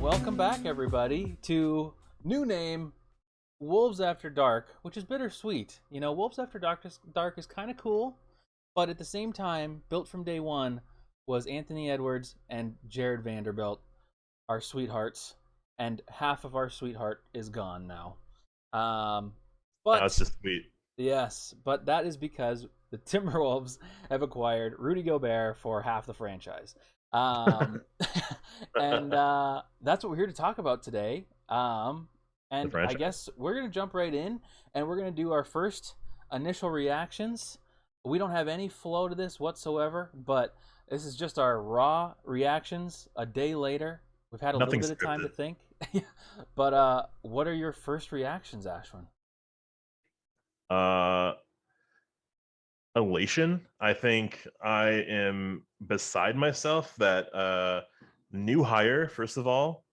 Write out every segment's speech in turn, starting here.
Welcome back, everybody, to new name Wolves After Dark, which is bittersweet. You know, Wolves After Dark is kind of cool, but at the same time, built from day one was Anthony Edwards and Jared Vanderbilt, our sweethearts, and half of our sweetheart is gone now. Um, That's but just sweet. yes, but that is because the Timberwolves have acquired Rudy Gobert for half the franchise. Um, and that's what we're here to talk about today. The And I franchise. guess we're going to jump right in and we're going to do our first initial reactions. We don't have any flow to this whatsoever, but this is just our raw reactions a day later. We've had a little Nothing bit of time to scripted. think. But what are your first reactions, Ashwin? Uh, Elation. I think I am beside myself that new hire, first of all,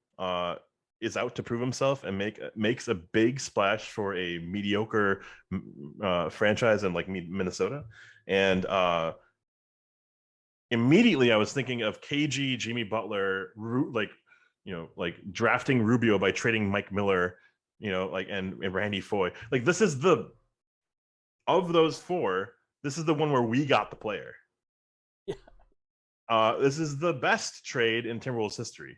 is out to prove himself and makes a big splash for a mediocre franchise in like Minnesota. And immediately I was thinking of KG, Jimmy Butler, like drafting Rubio by trading Mike Miller, and Randy Foy. Like this is the of those four, this is the one where we got the player. Yeah. This is the best trade in Timberwolves history.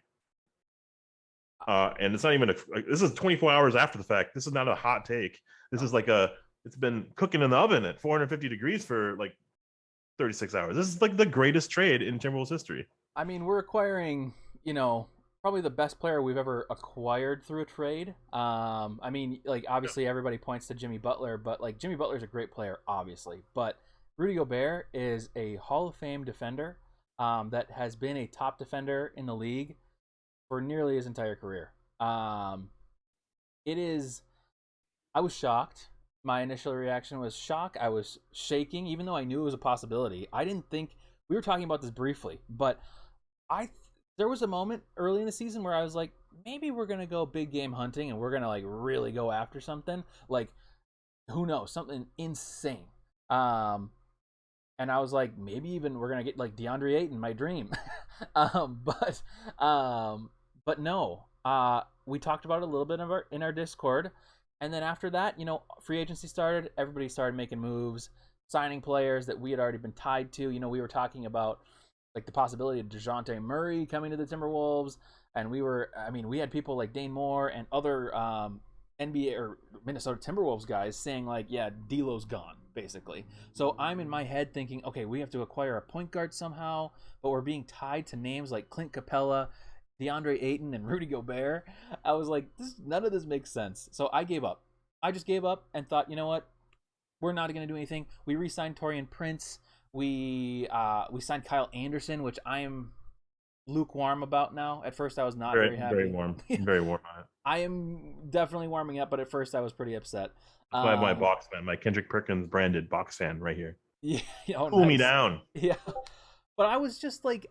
And it's not even this is 24 hours after the fact. This is not a hot take. This is like it's been cooking in the oven at 450 degrees for like 36 hours. This is like the greatest trade in Timberwolves history. I mean, we're acquiring, probably the best player we've ever acquired through a trade. I mean, like obviously everybody points to Jimmy Butler, but like Jimmy Butler's a great player, obviously. But Rudy Gobert is a Hall of Fame defender that has been a top defender in the league for nearly his entire career. It is. I was shocked. My initial reaction was shock. I was shaking, even though I knew it was a possibility. I didn't think we were talking about this briefly, but I there was a moment early in the season where I was like, maybe we're gonna go big game hunting and we're gonna like really go after something. Like, who knows, something insane. Um, and I was like, maybe even we're gonna get like DeAndre Ayton, my dream. um, but but no. We talked about it a little bit in our Discord, and then after that, free agency started. Everybody started making moves, signing players that we had already been tied to. We were talking about like the possibility of DeJounte Murray coming to the Timberwolves, and we had people like Dane Moore and other NBA or Minnesota Timberwolves guys saying like, yeah, D'Lo's gone basically. So I'm in my head thinking, okay, we have to acquire a point guard somehow, but we're being tied to names like Clint Capella, DeAndre Ayton, and Rudy Gobert. I was like, none of this makes sense. So I gave up. I just gave up and thought, you know what? We're not going to do anything. We re-signed Torian Prince. We signed Kyle Anderson, which I am lukewarm about now. At first, I was not Very, very very happy. warm. Very warm on it. I am definitely warming up, but at first, I was pretty upset. That's why my Um, box fan, my Kendrick Perkins branded box fan right here. yeah, oh, Cool me nice. down. Yeah, but I was just like,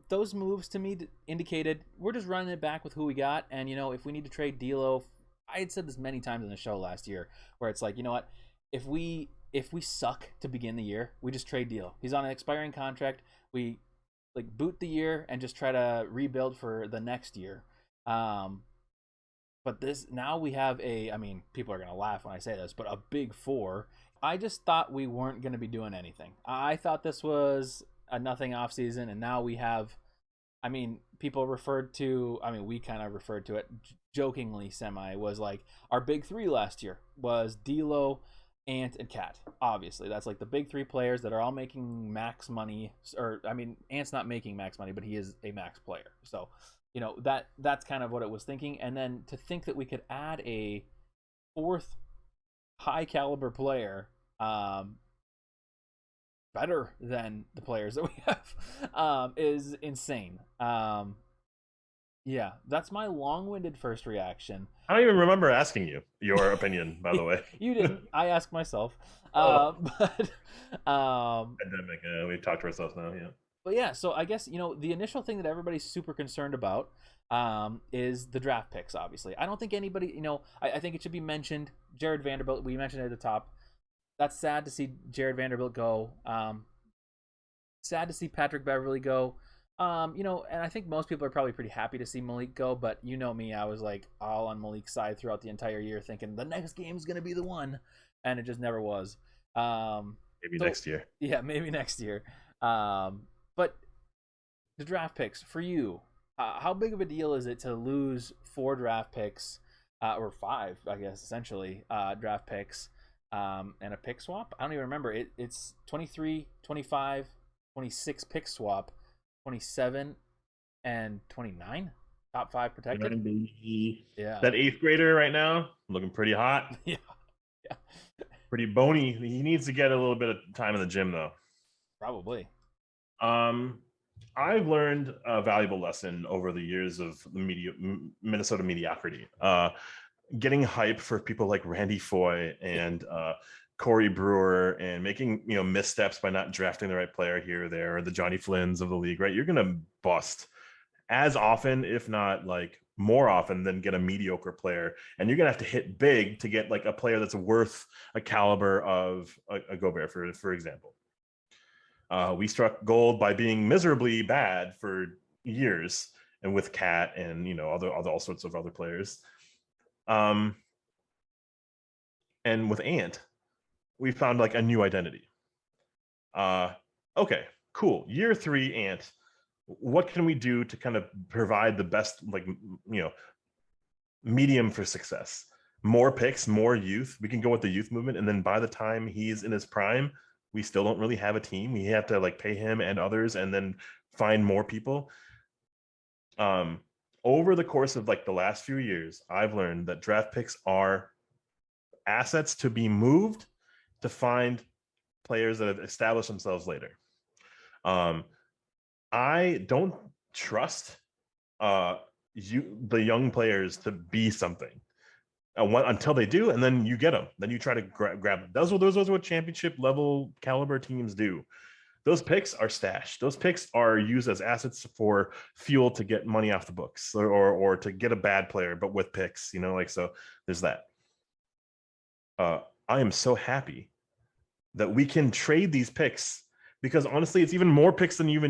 those moves to me indicated we're just running it back with who we got, and if we need to trade D'Lo, I had said this many times in the show last year, where it's like, you know what, if we suck to begin the year, we just trade D'Lo. He's on an expiring contract. We like boot the year and just try to rebuild for the next year. Um, but this now we have I mean, people are gonna laugh when I say this, but a big four. I just thought we weren't gonna be doing anything. I thought this was a nothing off season, and now we have. I mean, people referred to. I mean, we kind of referred to it jokingly, semi. Was like our big three last year was D'Lo, Ant, and Cat. Obviously, that's like the big three players that are all making max money. Or I mean, Ant's not making max money, but he is a max player. So, that's kind of what it was thinking. And then to think that we could add a fourth high caliber player, better than the players that we have, is insane. Yeah, that's my long-winded first reaction. I don't even remember asking you your opinion, by the way. You didn't. I asked myself. Oh, But pandemic. We talked to ourselves now. Yeah. but yeah, so I guess the initial thing that everybody's super concerned about is the draft picks. Obviously, I don't think anybody. I think it should be mentioned. Jared Vanderbilt. We mentioned it at the top. That's sad to see Jared Vanderbilt go. Sad to see Patrick Beverly go. And I think most people are probably pretty happy to see Malik go, but you know me, I was like all on Malik's side throughout the entire year, thinking the next game's gonna be the one, and it just never was. Um, Maybe so next year. yeah, maybe next year. But the draft picks for you, how big of a deal is it to lose 4 draft picks, or 5, I guess, essentially, draft picks, and a pick swap? I don't even remember. It's 23, 25, 26 pick swap, 27, and 29. Top 5 protected. Yeah. That eighth grader right now looking pretty hot, Yeah. Yeah. pretty bony. He needs to get a little bit of time in the gym though. Probably. Um, I've learned a valuable lesson over the years of Minnesota mediocrity. Getting hype for people like Randy Foye and Corey Brewer, and making missteps by not drafting the right player here or there, or the Johnny Flynn's of the league. Right, you're gonna bust as often, if not like more often, than get a mediocre player, and you're gonna have to hit big to get like a player that's worth a caliber of a Gobert, for example. We struck gold by being miserably bad for years, and with Cat and other all sorts of other players. Um, and with Ant, we found like a new identity. Uh, okay, cool. Year 3, Ant. What can we do to kind of provide the best, like medium for success? More picks, more youth. We can go with the youth movement, and then by the time he's in his prime, we still don't really have a team. We have to like pay him and others, and then find more people. Um, Over the course of like the last few years, I've learned that draft picks are assets to be moved to find players that have established themselves later. Um, I don't trust the young players to be something until they do, and then you get them. Then you try to grab them. Those are what championship level caliber teams do. Those picks are stashed. Those picks are used as assets for fuel to get money off the books, or to get a bad player, but with picks. So there's that. I am so happy that we can trade these picks, because honestly, it's even more picks than you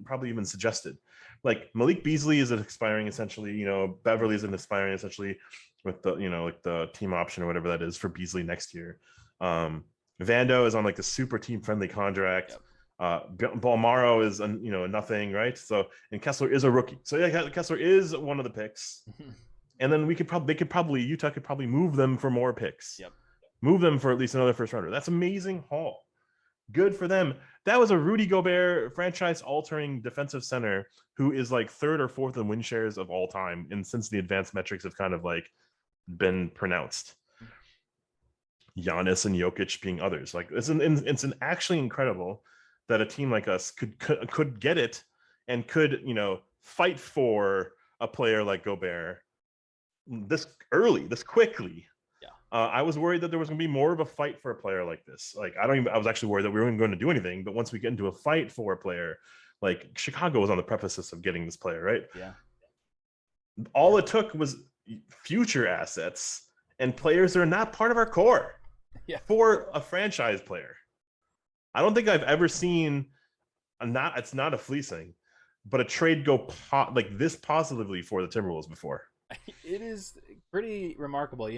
probably even suggested. Like Malik Beasley is expiring essentially. Beverly is expiring essentially with the like the team option or whatever that is for Beasley next year. Vando is on like the super team friendly contract. Balmaro is nothing, right? So, and Kessler is a rookie. So yeah, Kessler is one of the picks. And then Utah could probably move them for more picks. Yep. Move them for at least another first rounder. That's amazing haul. Good for them. That was a Rudy Gobert franchise altering defensive center who is like 3rd or 4th in win shares of all time, and since the advanced metrics have kind of like been pronounced. Giannis and Jokic being others. Like it's actually incredible that a team like us could get it, and could fight for a player like Gobert this early, this quickly. Yeah. I was worried that there was going to be more of a fight for a player like this. Like I was actually worried that we weren't going to do anything. But once we get into a fight for a player, like Chicago was on the precipice of getting this player, right? Yeah. All it took was future assets and players that are not part of our core. Yeah. For a franchise player. I don't think I've ever seen it's not a fleecing, but a trade go like this positively for the Timberwolves before. It is pretty remarkable.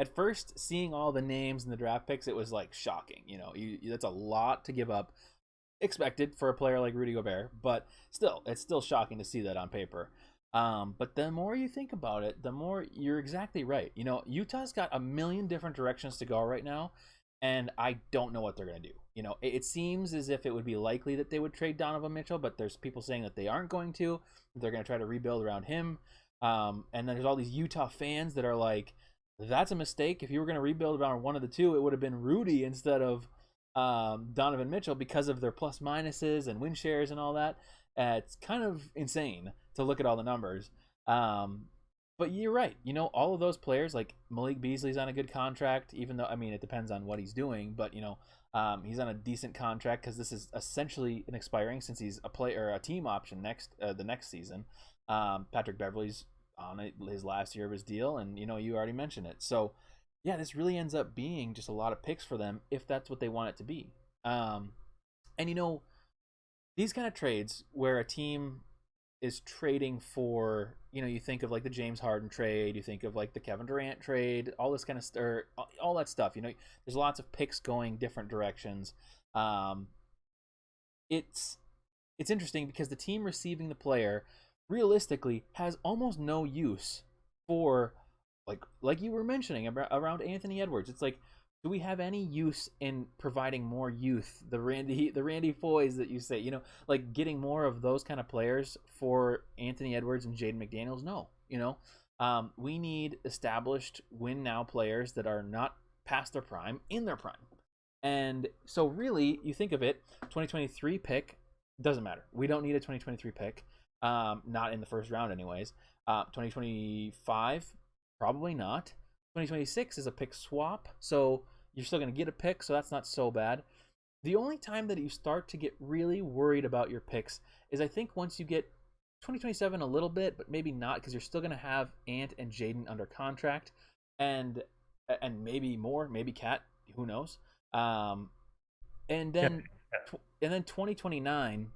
At first, seeing all the names in the draft picks, it was like shocking. That's a lot to give up, expected for a player like Rudy Gobert, but still, it's still shocking to see that on paper. But the more you think about it, the more you're exactly right. Utah's got a million different directions to go right now, and I don't know what they're going to do. It seems as if it would be likely that they would trade Donovan Mitchell, but there's people saying that they aren't going to. They're going to try to rebuild around him. And then there's all these Utah fans that are like, that's a mistake. If you were going to rebuild around one of the two, it would have been Rudy instead of Donovan Mitchell, because of their plus minuses and win shares and all that. It's kind of insane to look at all the numbers. But you're right. All of those players, like Malik Beasley's on a good contract, even though, it depends on what he's doing, but, he's on a decent contract because this is essentially an expiring, since he's a player, a team option the next season. Patrick Beverly's on his last year of his deal, and, you already mentioned it. So, yeah, this really ends up being just a lot of picks for them if that's what they want it to be. And, these kind of trades where a team is trading for, you think of like the James Harden trade, you think of like the Kevin Durant trade, all this kind of stuff, all that stuff. There's lots of picks going different directions. Um, it's it's interesting because the team receiving the player realistically has almost no use for, like you were mentioning around Anthony Edwards. It's like, do we have any use in providing more youth, the Randy Foys that you say, like getting more of those kind of players for Anthony Edwards and Jaden McDaniels? No. We need established win now players that are not past their prime, in their prime. And so really, you think of it, 2023 pick doesn't matter. We don't need a 2023 pick. Not in the first round, anyways. 2025, probably not. 2026 is a pick swap, so you're still going to get a pick, so that's not so bad. The only time that you start to get really worried about your picks is, I think, once you get 2027 a little bit, but maybe not, because you're still going to have Ant and Jaden under contract, and maybe more, maybe Cat, who knows? Um, and Yeah. then 2029,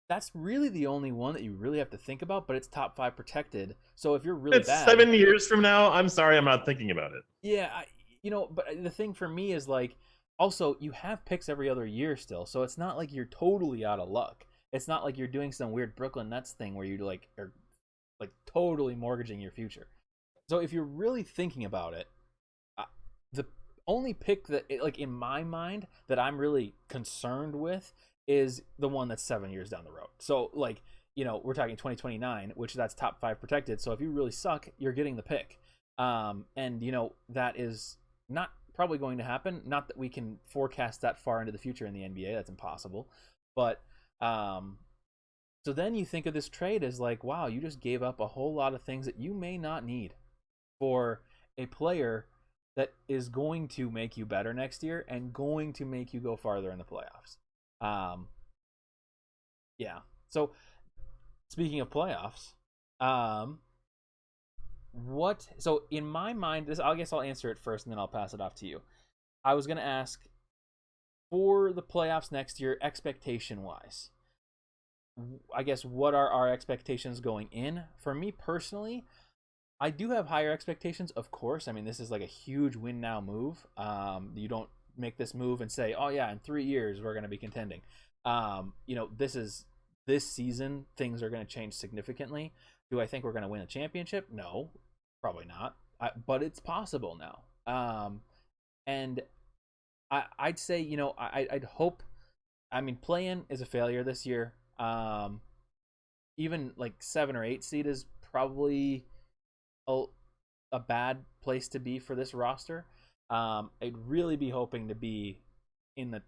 that's really the only one that you really have to think about, but it's top 5 protected. So if you're really It's bad, 7 years from now. I'm sorry, I'm not thinking about it. yeah, but the thing for me is, like, also you have picks every other year still, so it's not like you're totally out of luck. It's not like you're doing some weird Brooklyn Nets thing where you like are like totally mortgaging your future. So if you're really thinking about it, the only pick that, like, in my mind, that I'm really concerned with is the one that's 7 years down the road. So, like, we're talking 2029, which that's top 5 protected. So if you really suck, you're getting the pick. And that is not probably going to happen. Not that we can forecast that far into the future in the NBA. That's impossible. But so then you think of this trade as like, wow, you just gave up a whole lot of things that you may not need for a player that is going to make you better next year and going to make you go farther in the playoffs. Yeah. So speaking of playoffs, so in my mind, I guess I'll answer it first and then I'll pass it off to you. I was going to ask, for the playoffs next year, expectation wise, I guess, what are our expectations going in? For me personally, I do have higher expectations, of course. I mean, this is like a huge win now move. You don't make this move and say, "Oh yeah, in 3 years we're going to be contending." This season things are going to change significantly. Do I think we're going to win a championship? No, probably not. But it's possible now. And I'd say, I'd hope. I mean, play-in is a failure this year. Even like 7 or 8 seed is probably a bad place to be for this roster. I'd really be hoping to be in the,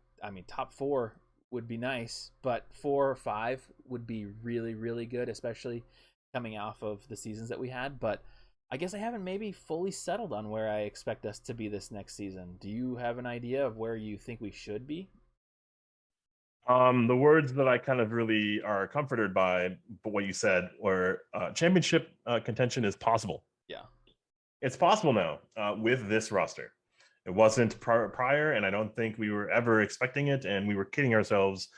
top 4 would be nice, but 4 or 5 would be really, really good, especially coming off of the seasons that we had. But I guess I haven't maybe fully settled on where I expect us to be this next season. Do you have an idea of where you think we should be? The words that I kind of really are comforted by what you said were championship contention is possible. Yeah. It's possible now with this roster. It wasn't prior, and I don't think we were ever expecting it, and we were kidding ourselves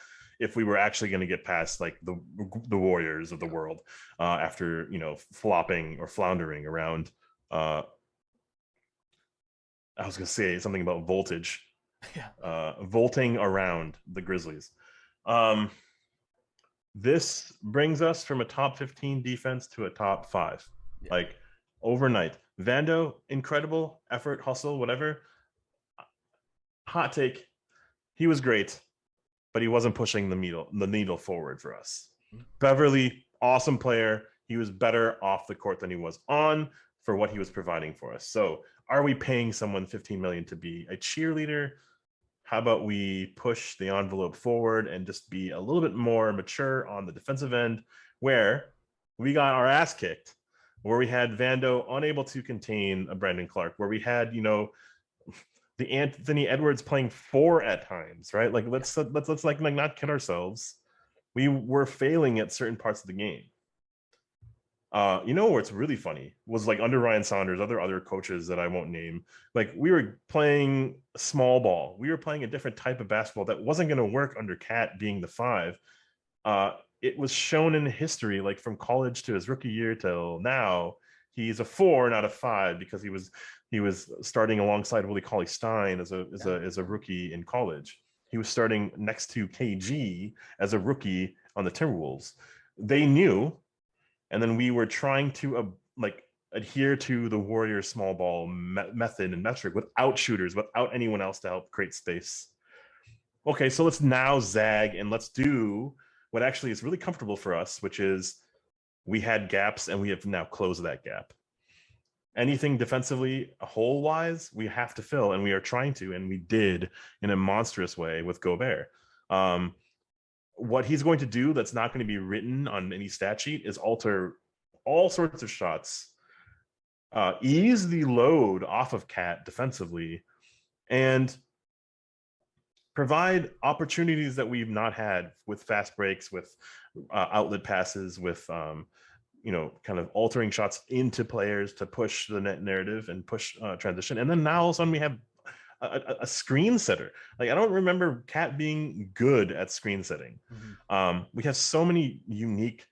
if we were actually going to get past like the Warriors of the world after flopping or floundering around. I was going to say something about voltage. Yeah. Volting around the Grizzlies. This brings us from a top 15 defense to a top 5, Yeah. like overnight. Vando, incredible effort, hustle, whatever. Hot take, he was great, but he wasn't pushing the needle forward for us. Mm-hmm. Beverly, awesome player. He was better off the court than he was on for what he was providing for us. So, are we paying someone $15 million to be a cheerleader? How about we push the envelope forward and just be a little bit more mature on the defensive end, where we got our ass kicked, where we had Vando unable to contain a Brandon Clark, where we had, the Anthony Edwards playing 4 at times, right? Like let's like not kid ourselves. We were failing at certain parts of the game. You know what's really funny was like under Ryan Saunders, other coaches that I won't name, like we were playing small ball. We were playing a different type of basketball that wasn't going to work under Cat being the five. It was shown in history, like from college to his rookie year till now, he's a four, not a five, because he was starting alongside Willie Cauley Stein as a rookie in college. He was starting next to KG as a rookie on the Timberwolves. They knew, and then we were trying to like adhere to the Warriors small ball method and metric without shooters, without anyone else to help create space. Okay, so let's now zag and let's do what actually is really comfortable for us, which is we had gaps and we have now closed that gap. Anything defensively, hole wise, we have to fill, and we are trying to, and we did in a monstrous way with Gobert. What he's going to do that's not going to be written on any stat sheet is alter all sorts of shots, ease the load off of Cat defensively, and provide opportunities that we've not had with fast breaks, with outlet passes, with kind of altering shots into players to push the net narrative and push transition. And then now all of a sudden we have a screen setter. Like I don't remember Cat being good at screen setting. We have so many unique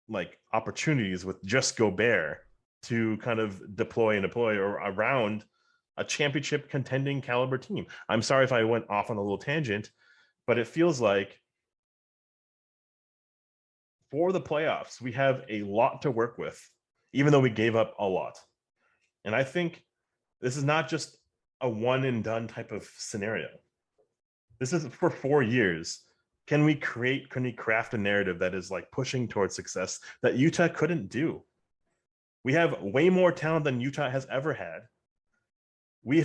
like opportunities with just Gobert to kind of deploy or around a championship contending caliber team. I'm sorry if I went off on a little tangent, but it feels like for the playoffs, we have a lot to work with, even though we gave up a lot. And I think this is not just a one and done type of scenario. This is for 4 years. Can we craft a narrative that is like pushing towards success that Utah couldn't do? We have way more talent than Utah has ever had. We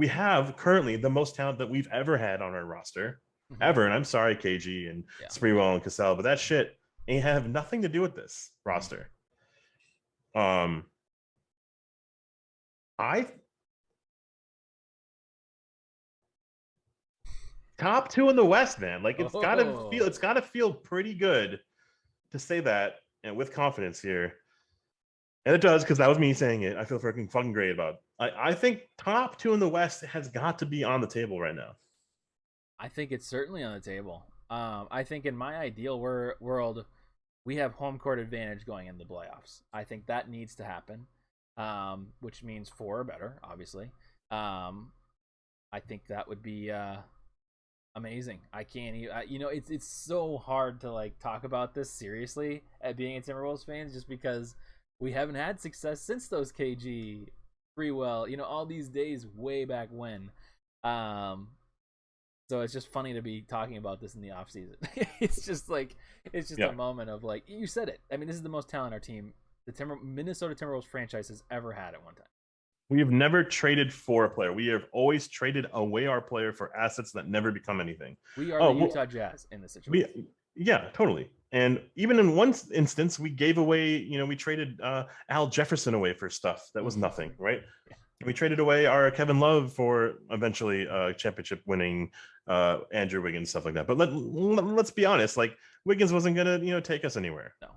have currently the most talent that we've ever had on our roster, ever. And I'm sorry, KG and Spreewell and Cassell, but that shit ain't have nothing to do with this roster. I top two in the West, man. Like it's gotta feel pretty good to say that, and with confidence here. And it does, because that was me saying it. I feel fucking great about it. I think top two in the West has got to be on the table right now. I think it's certainly on the table. I think in my ideal world, we have home court advantage going into the playoffs. I think that needs to happen, which means 4 or better, obviously. I think that would be amazing. I can't even, it's so hard to like talk about this seriously at being a Timberwolves fans, just because we haven't had success since those KG, Freewell, all these days way back when. So it's just funny to be talking about this in the off season. It's just a moment of like, you said it. I mean, this is the most talent our team, the Minnesota Timberwolves franchise, has ever had at one time. We have never traded for a player. We have always traded away our player for assets that never become anything. We are the Utah Jazz in this situation. Yeah, totally. And even in one instance, we gave away, we traded Al Jefferson away for stuff that was nothing, right? Yeah. We traded away our Kevin Love for eventually championship winning Andrew Wiggins, stuff like that. But let's be honest, like Wiggins wasn't gonna, take us anywhere. No.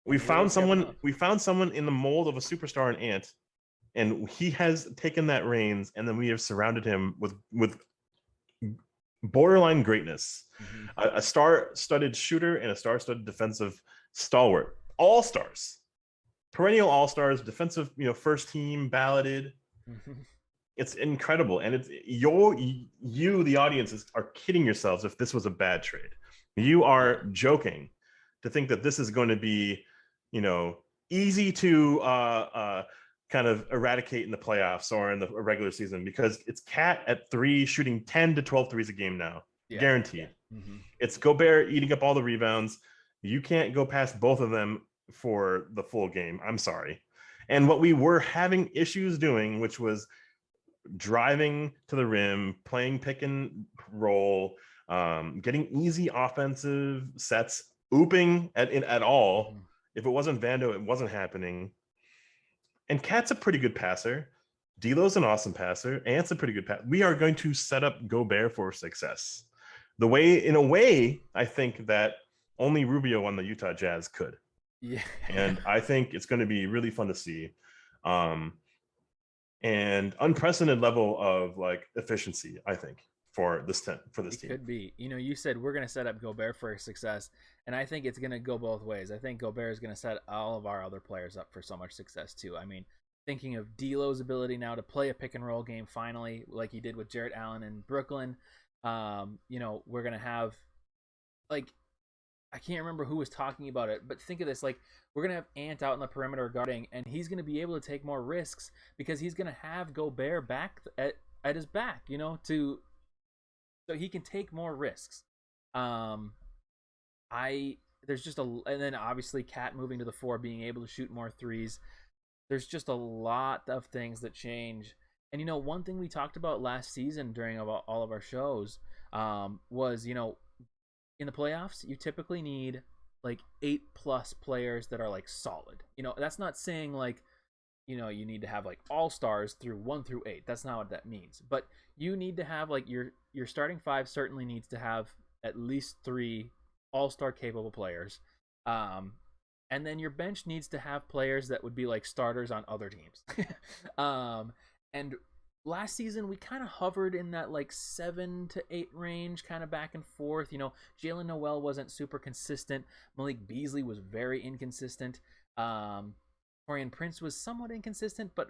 We found someone in the mold of a superstar in Ant, and he has taken that reins, and then we have surrounded him with borderline greatness, a star-studded shooter and a star-studded defensive stalwart, all stars, perennial all stars, defensive, first team balloted. It's incredible, and it's you, the audiences, are kidding yourselves if this was a bad trade. You are joking to think that this is going to be, easy to kind of eradicate in the playoffs or in the regular season, because it's Cat at 3 shooting 10 to 12 threes a game now. Yeah. Guaranteed. Yeah. It's Gobert eating up all the rebounds. You can't go past both of them for the full game. I'm sorry. And what we were having issues doing, which was driving to the rim, playing pick and roll, getting easy offensive sets, ooping at all. If it wasn't Vando, it wasn't happening. And Cat's a pretty good passer. D'Lo's an awesome passer. Ant's a pretty good passer. We are going to set up Gobert for success. In a way, I think that only Rubio on the Utah Jazz could. Yeah. And I think it's going to be really fun to see. Um, and unprecedented level of like efficiency, I think, for this It team. could be. You said we're going to set up Gobert for success, and I think it's going to go both ways. I think Gobert is going to set all of our other players up for so much success too. I mean, thinking of D'Lo's ability now to play a pick and roll game finally, like he did with Jarrett Allen in Brooklyn. We're going to have like I can't remember who was talking about it, but think of this: like we're gonna have Ant out in the perimeter guarding, and he's gonna be able to take more risks because he's gonna have Gobert back at his back, to so he can take more risks. Um, I there's just a and then obviously Cat moving to the four, being able to shoot more threes. There's just a lot of things that change. And one thing we talked about last season during all of our shows was in the playoffs, you typically need like 8+ players that are like solid. That's not saying like you need to have like all stars through 1 through 8. That's not what that means. But you need to have like your starting five certainly needs to have at least 3 all-star capable players. Um, and then your bench needs to have players that would be like starters on other teams. And last season we kind of hovered in that like 7 to 8 range, kind of back and forth. Jalen Noel wasn't super consistent. Malik Beasley was very inconsistent. Torian Prince was somewhat inconsistent, but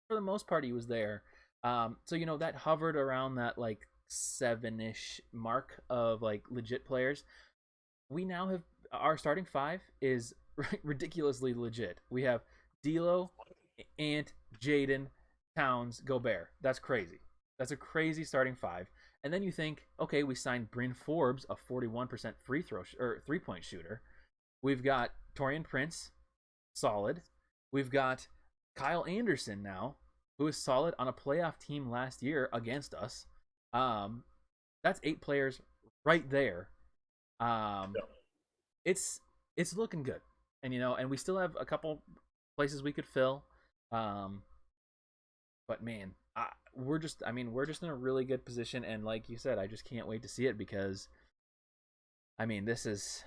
for the most part he was there. So that hovered around that like 7-ish mark of like legit players. We now have our starting five is ridiculously legit. We have D'Lo, Ant, Jaden, Towns, Gobert. That's crazy. That's a crazy starting five. And then you think, okay, we signed Bryn Forbes, a 41% free throw or 3-point shooter. We've got Torian Prince, solid. We've got Kyle Anderson now, who is solid on a playoff team last year against us. Um, that's 8 players right there. Um, Yeah. it's looking good, and we still have a couple places we could fill. Um, but man, we're just in a really good position, and like you said, I just can't wait to see it because, this is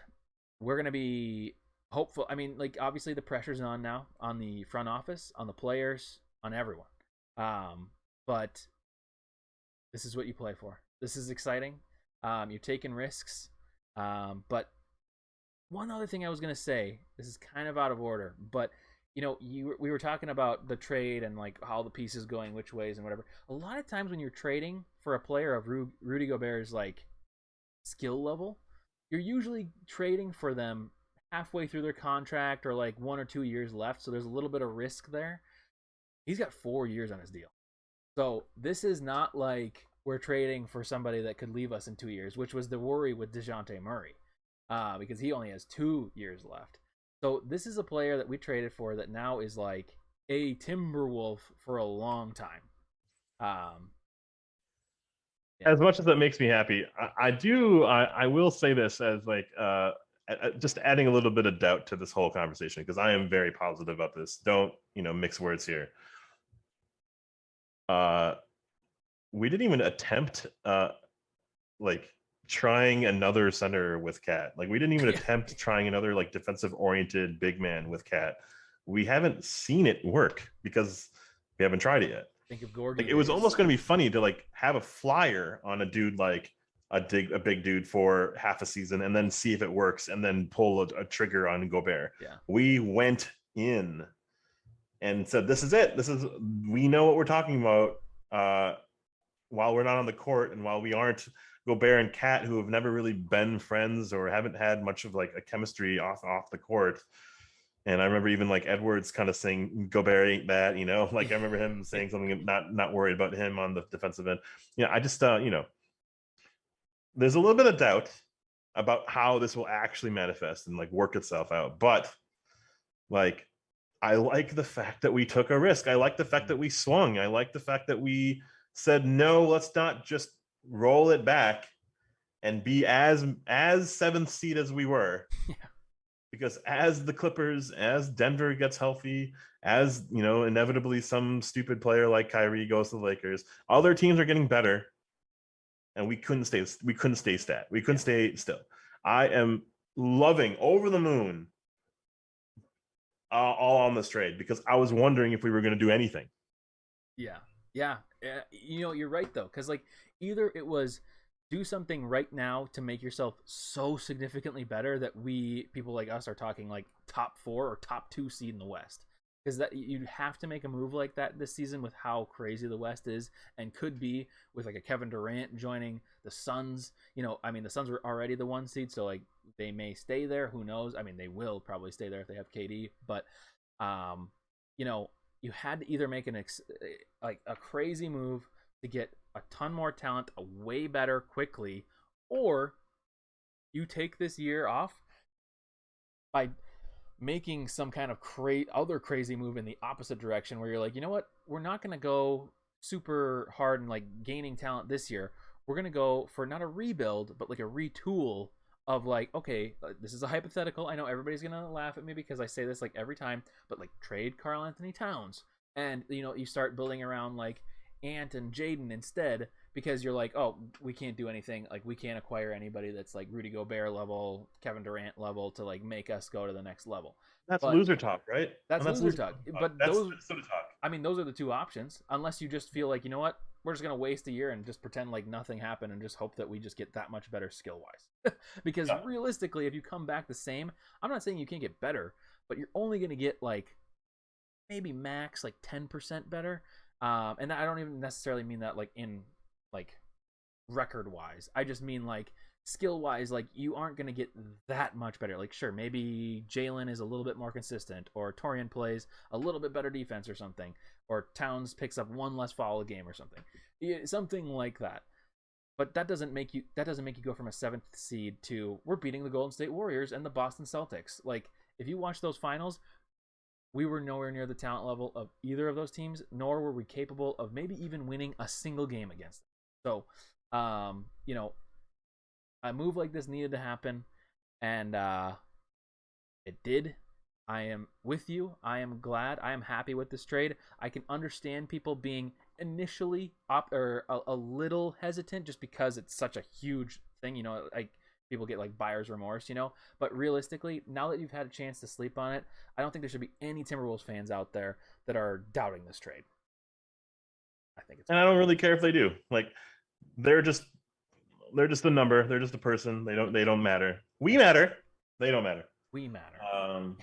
we're gonna be hopeful. Like obviously the pressure's on now on the front office, on the players, on everyone. But this is what you play for. This is exciting. You're taking risks. But one other thing I was gonna say, this is kind of out of order, but we were talking about the trade and like how the pieces going which ways and whatever. A lot of times when you're trading for a player of Rudy Gobert's like skill level, you're usually trading for them halfway through their contract or like 1 or 2 years left, so there's a little bit of risk there. He's got 4 years on his deal, so this is not like we're trading for somebody that could leave us in 2 years, which was the worry with DeJounte Murray, because he only has 2 years left. So this is a player that we traded for that now is like a Timberwolf for a long time. Um, yeah, As much as that makes me happy, I will say this as like just adding a little bit of doubt to this whole conversation because I am very positive about this. Don't mix words here. Uh, we didn't even attempt like trying another center with Cat. Like we didn't even yeah. attempt trying another like defensive oriented big man with Cat. We haven't seen it work because we haven't tried it yet. Think of Like Gorgie it was days. almost going to be funny to like have a flyer on a dude like a big dude for half a season and then see if it works and then pull a trigger on Gobert. Yeah, We went in and said, "This is it. We know what we're talking about." While we're not on the court and while we aren't Gobert and Cat, who have never really been friends or haven't had much of like a chemistry off the court. And I remember even like Edwards kind of saying Gobert ain't that, like I remember him saying something not worried about him on the defensive end. I just there's a little bit of doubt about how this will actually manifest and like work itself out. But like I like the fact that we took a risk. I like the fact that we swung. I like the fact that we said no, let's not just roll it back and be as seventh seed as we were. yeah, Because as the Clippers, as Denver gets healthy, as inevitably some stupid player like Kyrie goes to the Lakers, other teams are getting better, and we couldn't stay stat. We couldn't yeah. stay still. I am loving over the moon all on this trade because I was wondering if we were going to do anything. Yeah, yeah. You know, you're right though, because like either it was do something right now to make yourself so significantly better that we people like us are talking like top 4 or top 2 seed in the West. Because that you'd have to make a move like that this season with how crazy the West is and could be with like a Kevin Durant joining the Suns. You know, I mean the Suns were already the 1 seed, so like they may stay there. Who knows? I mean they will probably stay there if they have KD, but um, you know, you had to either make like a crazy move to get a ton more talent, a way better quickly, or you take this year off by making some kind of other crazy move in the opposite direction where you're like, you know what, we're not going to go super hard and like gaining talent this year. We're going to go for not a rebuild, but like a retool of like, okay, this is a hypothetical. I know everybody's going to laugh at me because I say this like every time, but like trade Karl Anthony Towns. And, you know, you start building around like Ant and Jaden instead because you're like, oh, we can't do anything. Like, we can't acquire anybody that's like Rudy Gobert level, Kevin Durant level to like make us go to the next level. That's But loser talk, right? that's And that's loser loser talk. talk. But That's those, sort of talk. I mean, those are the two options. Unless you just feel like, you know what, we're just gonna waste a year and just pretend like nothing happened and just hope that we just get that much better skill wise. Because Yeah. realistically, if you come back the same, I'm not saying you can't get better, but you're only gonna get like maybe max like 10% better. And I don't even necessarily mean that like in like record wise. I just mean like skill wise, like you aren't going to get that much better. Like, sure, maybe Jalen is a little bit more consistent, or Torian plays a little bit better defense or something, or Towns picks up one less foul a game or something. Something like that. But that doesn't make you go from a 7th seed to we're beating the Golden State Warriors and the Boston Celtics. Like if you watch those finals, we were nowhere near the talent level of either of those teams, nor were we capable of maybe even winning a single game against them. So, you know, a move like this needed to happen, and it did. I am with you. I am glad. I am happy with this trade. I can understand people being initially a little hesitant just because it's such a huge thing. You know, like people get like buyer's remorse. You know, but realistically, now that you've had a chance to sleep on it, I don't think there should be any Timberwolves fans out there that are doubting this trade. I think it's And I don't really care if they do. Like they're just they're just a number. They're just a person. They don't matter. We matter. They don't matter. we matter. Um,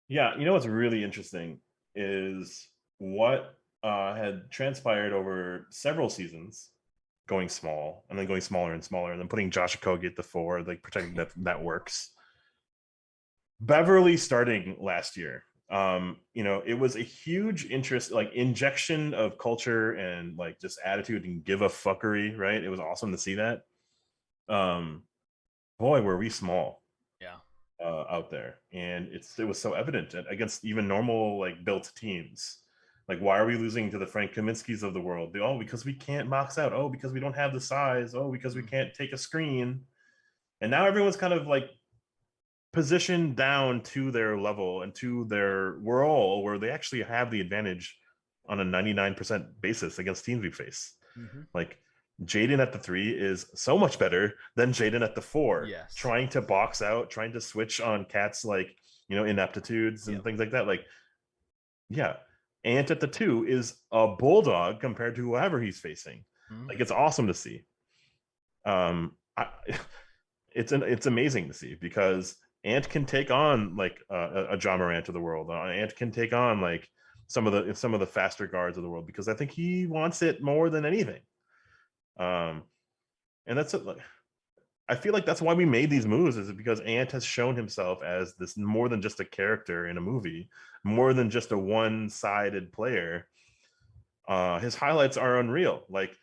yeah, you know what's really interesting is what had transpired over several seasons, going small and then going smaller and smaller, and then putting Josh Okogie at the 4, like pretending that works. Beverly starting last year. You know, it was a huge interest, like injection of culture and like just attitude and give a fuckery, right? It was awesome to see that. Um, Boy, were we small Yeah. out there, and it was so evident against even normal like built teams. Like, why are we losing to the Frank Kaminsky's of the world? Oh, because we can't box out. Oh, because we don't have the size. Oh, because we can't take a screen. And now everyone's kind of like positioned down to their level and to their role where they actually have the advantage on a 99% basis against teams we face. Mm-hmm. Like Jaden at the 3 is so much better than Jaden at the 4. Yes. Trying to box out, trying to switch on Cat's like, you know, ineptitudes and things like that. Like, yeah. Ant at the 2 is a bulldog compared to whoever he's facing. Mm-hmm. Like, it's awesome to see. It's amazing to see because Ant can take on like a John Morant of the world. Ant can take on like some of the faster guards of the world because I think he wants it more than anything. And that's it. Like, I feel like that's why we made these moves, is because Ant has shown himself as this more than just a character in a movie, more than just a one-sided player. His highlights are unreal. Like,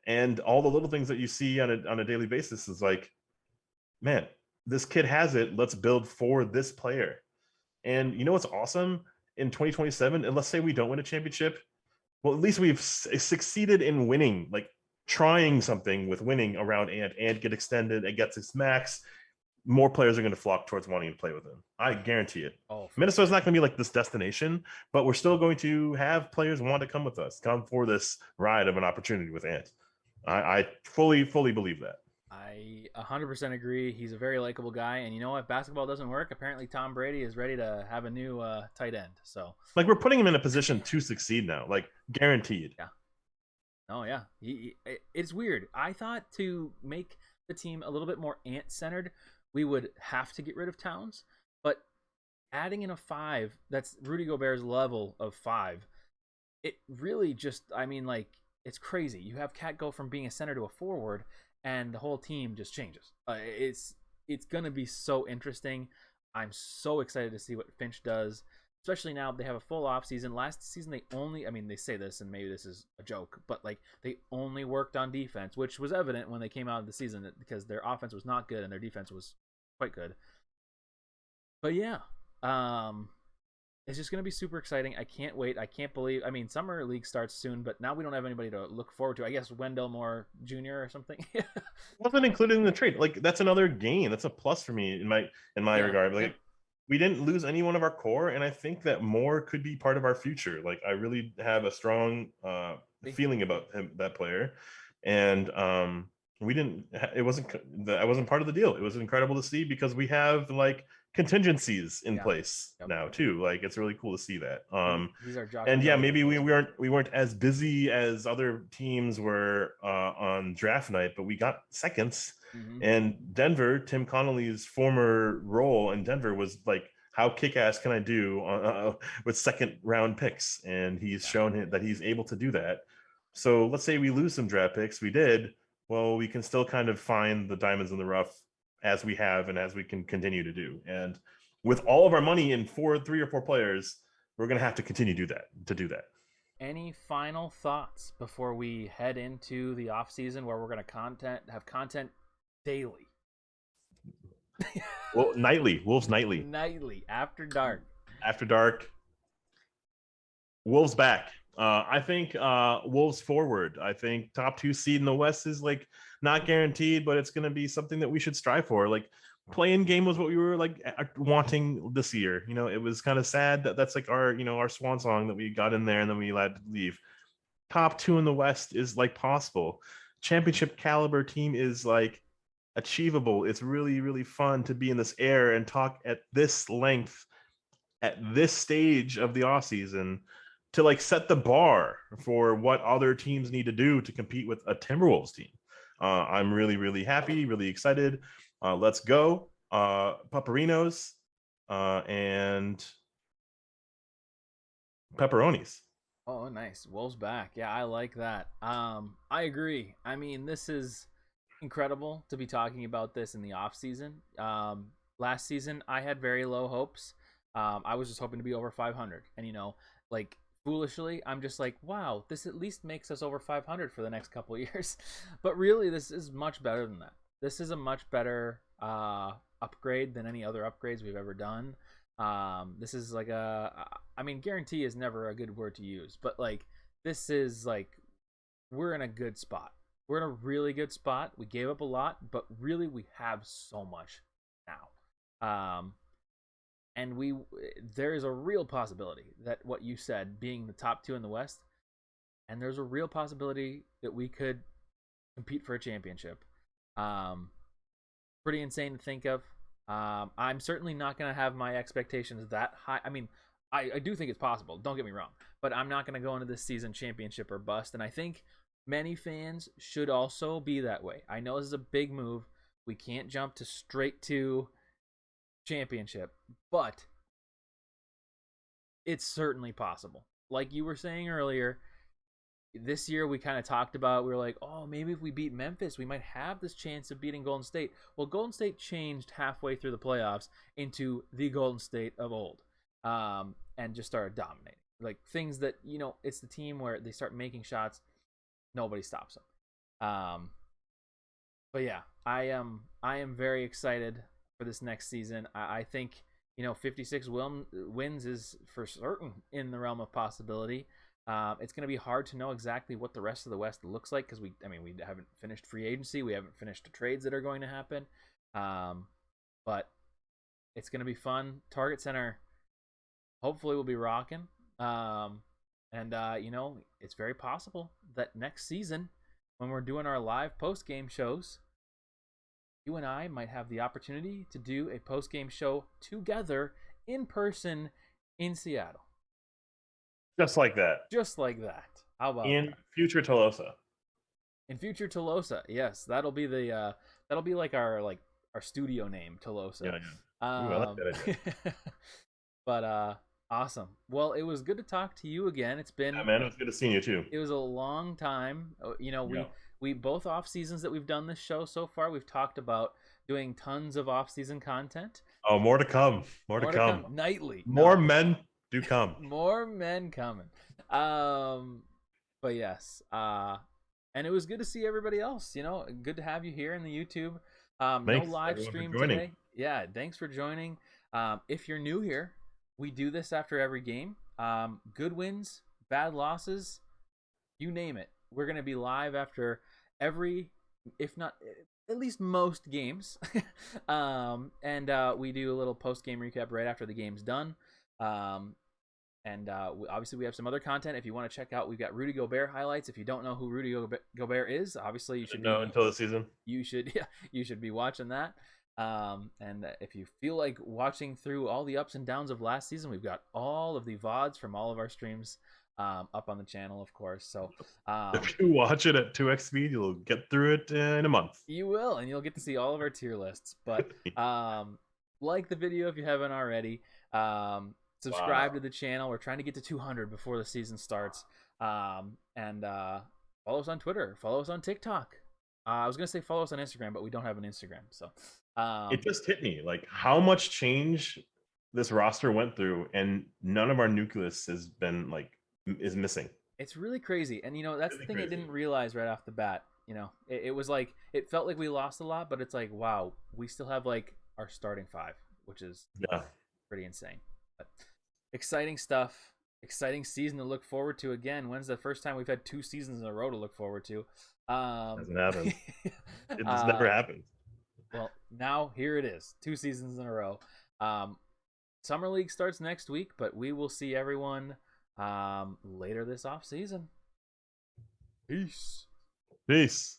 and all the little things that you see on a daily basis is like, man, this kid has it. Let's build for this player. And you know what's awesome? In 2027, and let's say we don't win a championship, well, at least we've succeeded in winning, like trying something with winning around Ant. Ant get extended, it gets its max. More players are going to flock towards wanting to play with him. I guarantee it. Minnesota's not going to be like this destination, but we're still going to have players want to come with us, come for this ride of an opportunity with Ant. I fully believe that. I 100% agree. He's a very likable guy, and you know what? If basketball doesn't work, apparently Tom Brady is ready to have a new tight end. So, Like we're putting him in a position to succeed now, like guaranteed. yeah. Oh yeah, it's weird. I thought to make the team a little bit more ant centered, we would have to get rid of Towns, but adding in a five that's Rudy Gobert's level of five, it really just, I mean, like, it's crazy. You have Cat go from being a center to a forward, and the whole team just changes. It's gonna be so interesting. I'm so excited to see what Finch does, especially now they have a full off season. Last season they only, I mean, they say this and maybe this is a joke, but like they only worked on defense, which was evident when they came out of the season because their offense was not good and their defense was quite good. But yeah, um, it's just going to be super exciting. I can't wait. I can't believe. I mean, summer league starts soon, but now we don't have anybody to look forward to. I guess Wendell Moore Jr. or something. Wasn't included in the trade. Like that's another gain. That's a plus for me in my Yeah, regard. yeah. Like we didn't lose any one of our core, and I think that more could be part of our future. Like I really have a strong See? feeling about him, that player, and we didn't. It wasn't. I wasn't part of the deal. It was incredible to see because we have like contingencies in Yeah. place Yep. now too. Like it's really cool to see that. He's our Jock And yeah, McGee. maybe we weren't as busy as other teams were on draft night, but we got seconds. Mm-hmm. And Denver, Tim Connolly's former role in Denver was like, how kick-ass can I do with second round picks? And he's Yeah. shown that he's able to do that. So let's say we lose some draft picks, we did. Well, we can still kind of find the diamonds in the rough as we have and as we can continue to do. And with all of our money in 3 or 4 players, we're going to have to continue to do that. Any final thoughts before we head into the off season where we're going to have content daily, Well, nightly, Wolves nightly, nightly, after dark? after dark, Wolves back. I think Wolves forward. I think top 2 seed in the West is like not guaranteed, but it's going to be something that we should strive for. Like playing game was what we were like wanting this year. You know, it was kind of sad that that's like our swan song that we got in there and then we let leave. Top 2 in the West is like possible. Championship caliber team is like achievable. It's really, really fun to be in this air and talk at this length at this stage of the off season to like set the bar for what other teams need to do to compete with a Timberwolves team. I'm really, really happy, really excited. Let's go, Paparinos and pepperonis. Oh, nice. Wolves back. Yeah, I like that. I agree. I mean, this is incredible to be talking about this in the off season. Last season I had very low hopes. I was just hoping to be over 500, and like foolishly, I'm just like, wow, this at least makes us over 500 for the next couple of years. But really, this is much better than that. This is a much better upgrade than any other upgrades we've ever done. This is like I mean, guarantee is never a good word to use, but like this is like we're in a good spot. We're in a really good spot. We gave up a lot, but really we have so much now. And there is a real possibility that what you said, being the top 2 in the West, and there's a real possibility that we could compete for a championship. Um, Pretty insane to think of. I'm certainly not going to have my expectations that high. I mean, I do think it's possible. Don't get me wrong, but I'm not going to go into this season championship or bust. And I think many fans should also be that way. I know this is a big move. We can't jump to straight to championship, but it's certainly possible. Like you were saying earlier, this year we kind of talked about, we were like, oh, maybe if we beat Memphis we might have this chance of beating Golden State. Well, Golden State changed halfway through the playoffs into the Golden State of old, and just started dominating, like things that it's the team where they start making shots, nobody stops them. But yeah, I am very excited for this next season. I think 56 wins is for certain in the realm of possibility. It's going to be hard to know exactly what the rest of the West looks like because we haven't finished free agency, we haven't finished the trades that are going to happen, but it's going to be fun. Target Center hopefully will be rocking, and it's very possible that next season when we're doing our live post game shows, you and I might have the opportunity to do a post game show together in person in Seattle. Just like that. Just like that. How about In that? future Tolosa. In future Tolosa, yes, that'll be like our studio name, Tolosa. Yeah, yeah. Ooh, I like that idea. But awesome. Well, it was good to talk to you again. Yeah, man, it was good to see you too. It was a long time. Yeah. We both off seasons that we've done this show so far, we've talked about doing tons of off season content. Oh, more to come. More to More to come. come nightly. More No, men do come. more men coming. Um, but yes, and it was good to see everybody else. Good to have you here in the YouTube. No Thanks live everyone for stream joining. today. Yeah, thanks for joining. If you're new here, we do this after every game. Good wins, bad losses, you name it. We're gonna be live after every, if not at least most games. And we do a little post game recap right after the game's done. And obviously we have some other content if you want to check out. We've got Rudy Gobert highlights. If you don't know who Rudy Gobert is, obviously you should know until the season. You should you should be watching that. And if you feel like watching through all the ups and downs of last season, we've got all of the VODs from all of our streams up on the channel, of course. So if you watch it at 2x speed, you'll get through it in a month. You will, and you'll get to see all of our tier lists. But like the video if you haven't already. Subscribe to the channel. We're trying to get to 200 before the season starts. And follow us on Twitter. Follow us on TikTok. I was gonna say follow us on Instagram, but we don't have an Instagram. So it just hit me like how much change this roster went through, and none of our nucleus has been is missing. It's really crazy, and that's really the thing crazy. I didn't realize right off the bat. It was like it felt like we lost a lot, but it's like wow, we still have like our starting five, which is pretty insane. But exciting stuff. Exciting season to look forward to again. When's the first time we've had 2 seasons in a row to look forward to? Hasn't happened. It just never happened. Well, now here it is. 2 seasons in a row. Summer League starts next week, but we will see everyone later this off season. Peace. Peace.